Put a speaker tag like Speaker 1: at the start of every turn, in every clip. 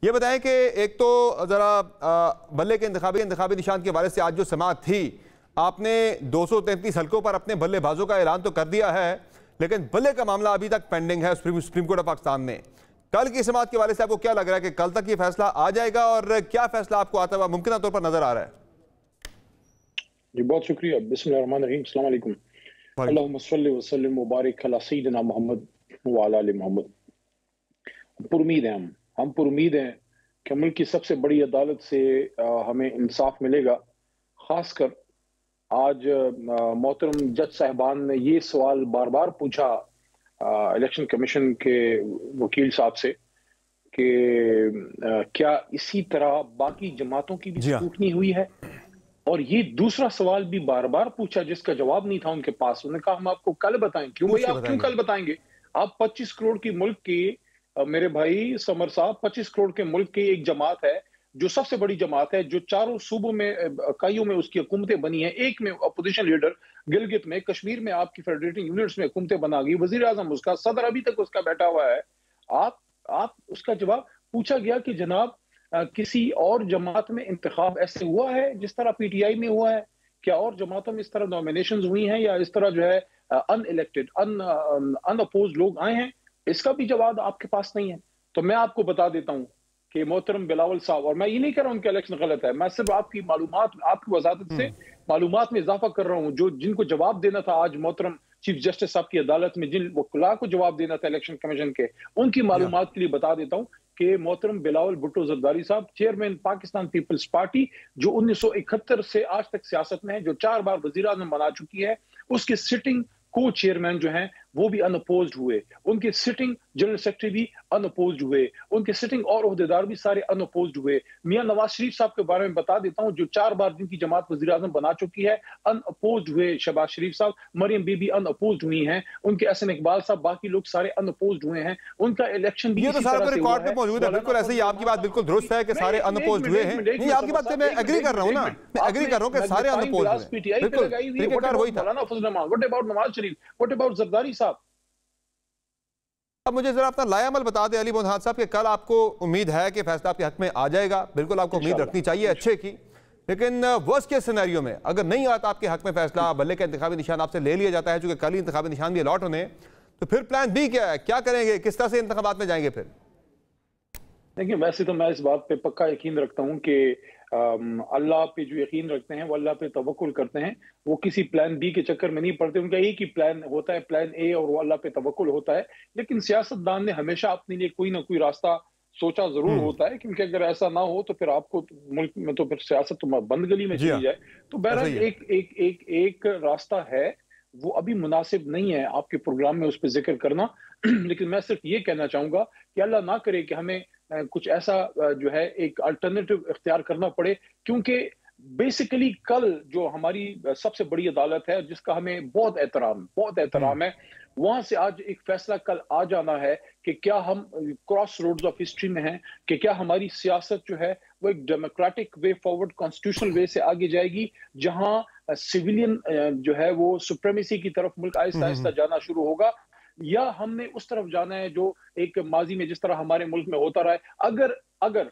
Speaker 1: ये बताएं कि एक तो ज़रा बल्ले के इंतखाबी निशान के हवाले से आज जो समाअत थी, आपने 233 हल्कों पर अपने बल्लेबाजों का ऐलान तो कर दिया है, लेकिन बल्ले का मामला अभी तक पेंडिंग है सुप्रीम कोर्ट ऑफ पाकिस्तान में। कल की समाअत के हवाले से आपको क्या लग रहा है कि कल तक ये फैसला आ जाएगा, और क्या फैसला आपको आता हुआ मुमकिन तौर पर नजर आ रहा है?
Speaker 2: जी बहुत शुक्रिया। बिस्मिल्लाहिर्रहमानिर्रहीम, अस्सलाम वालेकुम। अल्लाहुम्मा सल्लि व सल्लिम व बारिक अला सय्यिदिना मोहम्मद व अला आलि मोहम्मद। पुरुमीद हैं हम पुरुमीद हैं कि मुल्क की सबसे बड़ी अदालत से हमें इंसाफ मिलेगा। खासकर आज मोहतरम जज साहिबान ने ये सवाल बार बार पूछा इलेक्शन कमीशन के वकील साहब से कि क्या इसी तरह बाकी जमातों की भी स्क्रूटनी हुई है। और ये दूसरा सवाल भी बार बार पूछा जिसका जवाब नहीं था उनके पास। उन्होंने कहा हम आपको कल बताएं। क्यों भाई, आप क्यों कल बताएंगे? आप 25 करोड़ की मुल्क की, मेरे भाई समर साहब, 25 करोड़ के मुल्क की एक जमात है जो सबसे बड़ी जमात है, जो चारों सूबों में इकाइयों में उसकी हुकूमतें बनी है। एक में अपोजिशन लीडर गिलगित में, कश्मीर में आपकी फेडरेटिंग यूनिट्स में हुकूमतें बना गई, वजीर आजम उसका, सदर अभी तक उसका बैठा हुआ है। आप उसका जवाब पूछा गया कि जनाब किसी और जमात में इंतखाब ऐसे हुआ है जिस तरह पीटीआई में हुआ है? क्या और जमातों में इस तरह नॉमिनेशंस हुई हैं, या इस तरह जो है अनइलेक्टेड अनअपोज्ड लोग आए हैं? इसका भी जवाब आपके पास नहीं है। तो मैं आपको बता देता हूं कि मोहतरम बिलावल साहब, और मैं ये नहीं कह रहा हूं कि इलेक्शन गलत है, मैं सिर्फ आपकी मालूमात, आपकी वजादत से मालूमात में इजाफा कर रहा हूं। जो जिनको जवाब देना था आज मोहतरम चीफ जस्टिस साहब की अदालत में, जिन वकला को जवाब देना था इलेक्शन कमीशन के, उनकी मालूमात के लिए बता देता हूं कि मोहतरम बिलावल भुट्टो जरदारी साहब, चेयरमैन पाकिस्तान पीपल्स पार्टी, जो 1971 से आज तक सियासत में है, जो 4 बार वजीर आज़म बना चुकी है, उसके सिटिंग को चेयरमैन जो हैं वो भी अनअपोज्ड हुए, उनके सिटिंग जनरल सेक्रेटरी भी अनअपोज्ड हुए, उनके सिटिंग और ओहदेदार भी सारे अनअपोज्ड हुए। मियां नवाज शरीफ साहब के बारे में बता देता हूं, जो 4 बार जिनकी जमात वजीर आज़म बना चुकी है, अनअपोज्ड हुए। शहबाज शरीफ साहब, मरियम बीबी अनअपोज्ड हुई हैं, उनके एहसन इकबाल साहब, बाकी लोग सारे अनअपोज्ड हुए हैं। उनका इलेक्शन भी
Speaker 1: ये तो सारा रिकॉर्ड पे मौजूद है। बिल्कुल ऐसे ही आपकी बात बिल्कुल दुरुस्त है कि सारे अनअपोज्ड हुए हैं। नहीं, आपकी बात से मैं एग्री कर रहा हूं ना, मैं एग्री कर रहा हूं कि सारे अनअपोज्ड हुए। बिल्कुल क्रिकेटर वही था।
Speaker 2: What about Nawaz Sharif, what about Zardari साहब?
Speaker 1: अब मुझे जरा अपना लायामल बता दें अली मोहम्मद साहब कि कल आपको उम्मीद है कि फैसला आपके हक में आ जाएगा। बिल्कुल आपको उम्मीद रखनी चाहिए अच्छे की, लेकिन वर्स्ट के सिनेरियो में अगर नहीं आता आपके हक में फैसला, बल्ले का इंतखाबी निशान आपसे ले लिया जाता है, चूंकि कल ही इंतखाबी निशान भी अलॉट होने, तो फिर प्लान बी क्या है? क्या करेंगे? किस तरह से इंतखाबात में जाएंगे फिर?
Speaker 2: देखिए, वैसे तो मैं इस बात पे पक्का यकीन रखता हूँ कि अल्लाह पे जो यकीन रखते हैं, वो अल्लाह पे तवक्कुल करते हैं, वो किसी प्लान बी के चक्कर में नहीं पड़ते। उनका एक ही प्लान होता है, प्लान ए, और वो अल्लाह पे तवक्कुल होता है। लेकिन सियासतदान ने हमेशा अपने लिए कोई ना कोई रास्ता सोचा जरूर होता है, क्योंकि अगर ऐसा ना हो तो फिर आपको मुल्क में तो फिर सियासत तो बंद गली में चली जाए। तो बहरहाल एक रास्ता है, वो अभी मुनासिब नहीं है आपके प्रोग्राम में उस पर जिक्र करना। लेकिन मैं सिर्फ ये कहना चाहूंगा कि अल्लाह ना करे कि हमें कुछ ऐसा जो है एक अल्टरनेटिव इख्तियार करना पड़े, क्योंकि बेसिकली कल जो हमारी सबसे बड़ी अदालत है, जिसका हमें बहुत एहतराम है, वहां से आज एक फैसला कल आ जाना है कि क्या हम क्रॉस रोड्स ऑफ हिस्ट्री में हैं, कि क्या हमारी सियासत जो है वो एक डेमोक्रेटिक वे फॉरवर्ड, कॉन्स्टिट्यूशनल वे से आगे जाएगी, जहां सिविलियन जो है वो सुप्रीमेसी की तरफ मुल्क आहिस्ता आहिस्ता जाना शुरू होगा, या हमने उस तरफ जाना है जो एक माजी में जिस तरह हमारे मुल्क में होता रहा है। अगर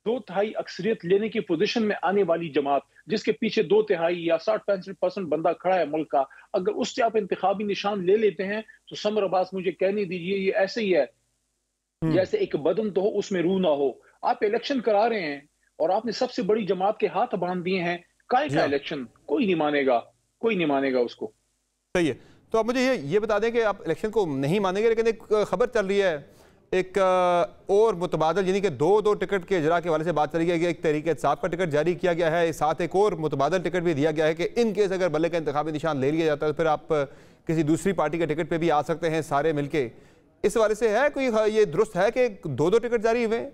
Speaker 2: 2/3 अक्सरियत लेने की पोजीशन में आने वाली जमात, जिसके पीछे 2/3 या 60-65% बंदा खड़ा है मुल्क का, अगर उससे आप इंतखाबी निशान ले लेते हैं, तो समर अब्बास मुझे कहने दीजिए, ये ऐसे ही है जैसे एक बदन तो हो उसमें रूह ना हो। आप इलेक्शन करा रहे हैं और आपने सबसे बड़ी जमात के हाथ बांध दिए हैं। काय का इलेक्शन? कोई नहीं मानेगा उसको।
Speaker 1: सही है। तो आप मुझे ये बता दें कि आप इलेक्शन को नहीं मानेंगे, लेकिन एक खबर चल रही है, एक और मुतबादल, यानी कि दो टिकट के इजरा के हवाले से बात चली गई है। एक तहरीक इंसाफ का टिकट जारी किया गया है, साथ एक और मुतबादल टिकट भी दिया गया है कि इन केस अगर बल्ले का इंतखाबी निशान ले लिया जाता है तो फिर आप किसी दूसरी पार्टी के टिकट पर भी आ सकते हैं सारे मिलके। इस हवाले से है कोई, ये दुरुस्त है कि दो टिकट जारी हुए?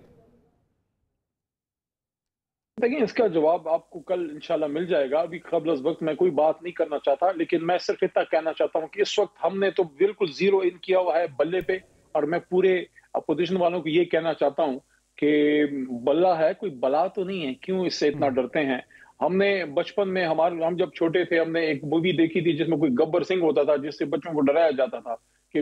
Speaker 2: देखिए, इसका जवाब आपको कल इंशाल्लाह मिल जाएगा। अभी क़ब्ल वक्त मैं कोई बात नहीं करना चाहता, लेकिन मैं सिर्फ इतना कहना चाहता हूं कि इस वक्त हमने तो बिल्कुल जीरो इन किया हुआ है बल्ले पे, और मैं पूरे अपोजिशन वालों को ये कहना चाहता हूं कि बल्ला है, कोई बला तो नहीं है, क्यों इससे इतना डरते हैं? हमने बचपन में हम जब छोटे थे, हमने एक मूवी देखी थी जिसमें कोई गब्बर सिंह होता था, जिससे बच्चों को डराया जाता था कि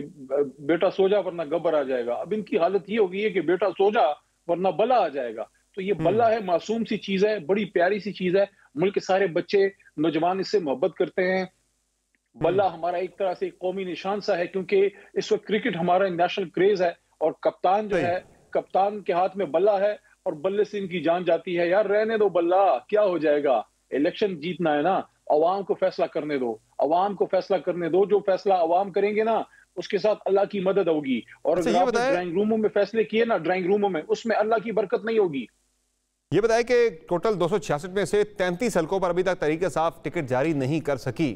Speaker 2: बेटा सो जा वरना गब्बर आ जाएगा। अब इनकी हालत ये हो गई है कि बेटा सो जा वरना बला आ जाएगा। तो ये बल्ला है, मासूम सी चीज है, बड़ी प्यारी सी चीज है। मुल्क के सारे बच्चे नौजवान इससे मोहब्बत करते हैं। बल्ला हमारा एक तरह से कौमी निशान सा है, क्योंकि इस वक्त क्रिकेट हमारा नेशनल क्रेज है और कप्तान जो है, कप्तान के हाथ में बल्ला है और बल्ले से इनकी जान जाती है। यार रहने दो बल्ला, क्या हो जाएगा, इलेक्शन जीतना है ना, अवाम को फैसला करने दो, अवाम को फैसला करने दो। जो फैसला अवाम करेंगे ना, उसके साथ अल्लाह की मदद होगी। और अगर आपने ड्राइंग रूमों में फैसले किए ना, ड्राइंग रूमों में, उसमें अल्लाह की बरकत नहीं होगी।
Speaker 1: ये बताया कि टोटल 266 में से 33 हलकों पर अभी तक तरीके साफ टिकट जारी नहीं कर सकी।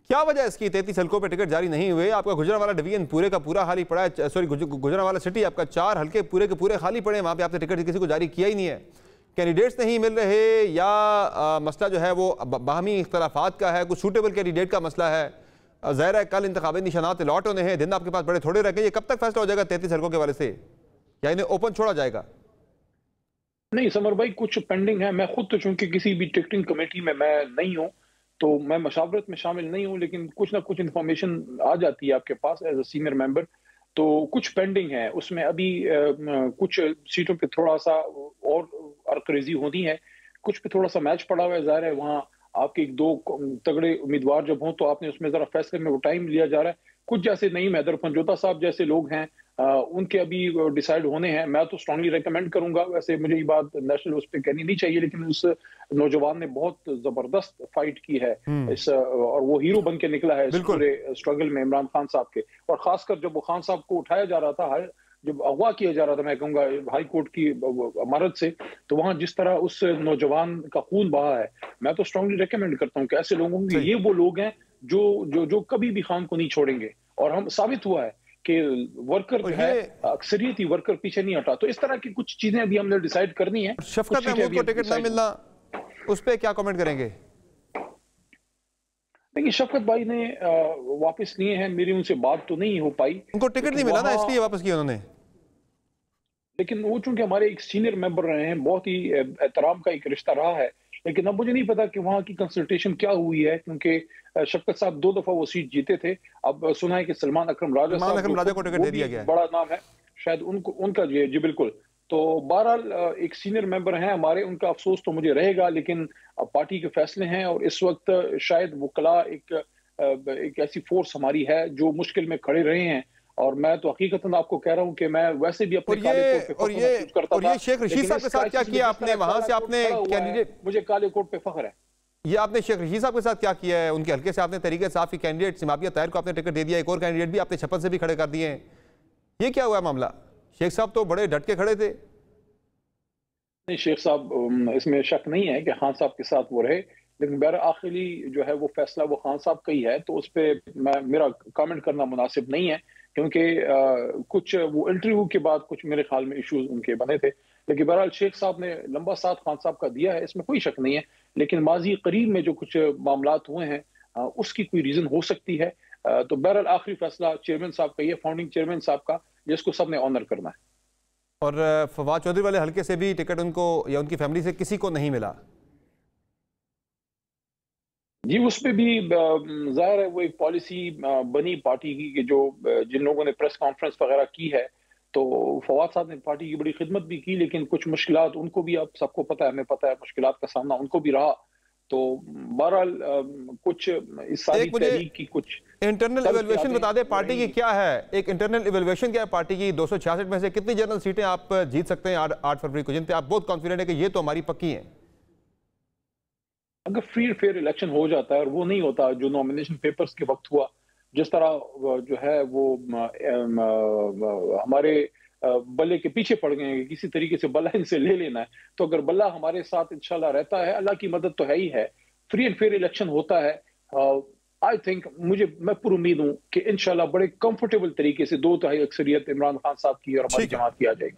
Speaker 1: क्या वजह है इसकी? 33 हलकों पर टिकट जारी नहीं हुए। आपका गुजरांवाला डिवीजन पूरे का पूरा खाली पड़ा है, सॉरी गुजरांवाला सिटी आपका 4 हलके पूरे के पूरे खाली पड़े हैं, वहां पे आपने टिकट किसी को जारी किया ही नहीं है। कैंडिडेट्स नहीं मिल रहे या मसला जो है वो बाहमी इख्तलाफात का है, कुछ सूटेबल कैंडिडेट का मसला है? ज़ाहिर है कल इंतखाबी निशानात लॉट होने हैं, दिन आपके पास बड़े थोड़े रह गए। ये कब तक फैसला हो जाएगा 33 हलकों के वाले से, या इन्हें ओपन छोड़ा जाएगा?
Speaker 2: नहीं समर भाई, कुछ पेंडिंग है। मैं खुद तो चूंकि किसी भी टिकटिंग कमेटी में मैं नहीं हूं, तो मैं मशावरत में शामिल नहीं हूं, लेकिन कुछ ना कुछ इंफॉर्मेशन आ जाती है आपके पास एज अ सीनियर मेंबर। तो कुछ पेंडिंग है उसमें अभी, कुछ सीटों पे थोड़ा सा और अरकरेजी होनी है, कुछ पे थोड़ा सा मैच पड़ा हुआ है। ज़ाहिर है वहाँ आपके एक दो तगड़े उम्मीदवार जब हों, तो आपने उसमें जरा फैसले में वो टाइम लिया जा रहा है। कुछ जैसे नहीं, हैदर पंजोता साहब जैसे लोग हैं, उनके अभी डिसाइड होने हैं। मैं तो स्ट्रांगली रेकमेंड करूंगा, वैसे मुझे ये बात नेशनल उस पर कहनी नहीं चाहिए, लेकिन उस नौजवान ने बहुत जबरदस्त फाइट की है इस, और वो हीरो बन के निकला है इस पूरे स्ट्रगल में इमरान खान साहब के। और खासकर जब वो खान साहब को उठाया जा रहा था, जब अगवा किया जा रहा था, मैं कहूंगा हाई कोर्ट की इमारत से, तो वहां जिस तरह उस नौजवान का खून बहा है, मैं तो स्ट्रांगली रेकमेंड करता हूँ कि ऐसे लोगों की, ये वो लोग हैं जो जो जो कभी भी खान को नहीं छोड़ेंगे। और हम साबित हुआ है कि वर्कर जो है, अक्सरियती वर्कर पीछे नहीं हटा। तो इस तरह की कुछ चीजें अभी हमने डिसाइड करनी है।
Speaker 1: शफकत महमूद को टिकट ना मिलना, उस पर क्या कमेंट करेंगे?
Speaker 2: देखिए, शफकत भाई ने वापस लिए हैं, मेरी उनसे बात तो नहीं हो पाई।
Speaker 1: उनको टिकट नहीं मिला ना, इसलिए वापस किया उन्होंने।
Speaker 2: लेकिन वो चूंकि हमारे एक सीनियर मेंबर रहे हैं, बहुत ही एहतराम का एक रिश्ता रहा है। लेकिन अब मुझे नहीं पता कि वहां की कंसल्टेशन क्या हुई है, क्योंकि शफकत साहब 2 दफा वो सीट जीते थे। अब सुना है कि सलमान अकरम राजा
Speaker 1: को टिकट दे दिया गया है,
Speaker 2: बड़ा नाम है शायद उनको, उनका जी बिल्कुल। तो बहरहाल एक सीनियर मेंबर हैं हमारे, उनका अफसोस तो मुझे रहेगा, लेकिन पार्टी के फैसले हैं। और इस वक्त शायद वकला एक ऐसी फोर्स हमारी है जो मुश्किल में खड़े रहे हैं। और मैं तो हकीकतन आपको कह रहा हूं कि मैं वैसे भी अपने काले कोट पे महसूस करता था।
Speaker 1: ये शेख रशीद साहब के साथ क्या किया आपने? वहां से आपने कैंडिडेट,
Speaker 2: मुझे काले कोट पे फख्र है।
Speaker 1: ये आपने शेख रशीद साहब के साथ क्या किया है? उनके हल्के से आपने तरीके साफ की कैंडिडेट सिमाबिया ताहिर को आपने टिकट दे दिया, एक और कैंडिडेट भी आपने छप्पन से भी खड़े कर दिए हैं। ये क्या हुआ मामला? शेख साहब तो बड़े डट के खड़े थे।
Speaker 2: नहीं, शेख साहब इसमें शक नहीं है कि खान साहब के साथ वो रहे, लेकिन बहर आखिरी जो है वो फैसला वो खान साहब का ही है, तो उस पर मेरा कमेंट करना मुनासिब नहीं है, क्योंकि कुछ वो इंटरव्यू के बाद कुछ मेरे ख्याल में इश्यूज उनके बने थे। लेकिन बहरहाल शेख साहब ने लंबा साथ खान साहब का दिया है, इसमें कोई शक नहीं है। लेकिन माजी करीब में जो कुछ मामलात हुए हैं, उसकी कोई रीजन हो सकती है। तो बहरहाल आखिरी फैसला चेयरमैन साहब का ही है, फाउंडिंग चेयरमैन साहब का, जिसको सबने ऑनर करना है।
Speaker 1: और फवाद चौधरी वाले हल्के से भी टिकट उनको या उनकी फैमिली से किसी को नहीं मिला?
Speaker 2: जी, उस पर भी जाहिर है वो एक पॉलिसी बनी पार्टी की कि जो जिन लोगों ने प्रेस कॉन्फ्रेंस वगैरह की है, तो फवाद साहब ने पार्टी की बड़ी खिदमत भी की, लेकिन कुछ मुश्किलात उनको भी, अब सबको पता है, हमें पता है, मुश्किलात का सामना उनको भी रहा। तो बहरहाल कुछ इस सारी तहरीक की कुछ
Speaker 1: इंटरनल इवैल्यूएशन बता दें पार्टी की क्या है? एक इंटरनल इवैल्यूएशन क्या है पार्टी की? 266 में से कितनी जनरल सीटें आप जीत सकते हैं 8 फरवरी को, जिन पे आप बहुत कॉन्फिडेंट है कि ये तो हमारी पक्की हैं?
Speaker 2: अगर फ्री फेयर इलेक्शन हो जाता है, और वो नहीं होता जो नॉमिनेशन पेपर्स के वक्त हुआ, जिस तरह जो है वो हमारे बल्ले के पीछे पड़ गए हैं, किसी तरीके से बल्ला इनसे ले लेना है। तो अगर बल्ला हमारे साथ इंशाल्लाह रहता है, अल्लाह की मदद तो है ही है, फ्री एंड फेयर इलेक्शन होता है, आई थिंक, मैं पूरी उम्मीद हूं कि इंशाल्लाह बड़े कंफर्टेबल तरीके से 2/3 अक्सरियत इमरान खान साहब की और हमारी जमात की आ जाएगी।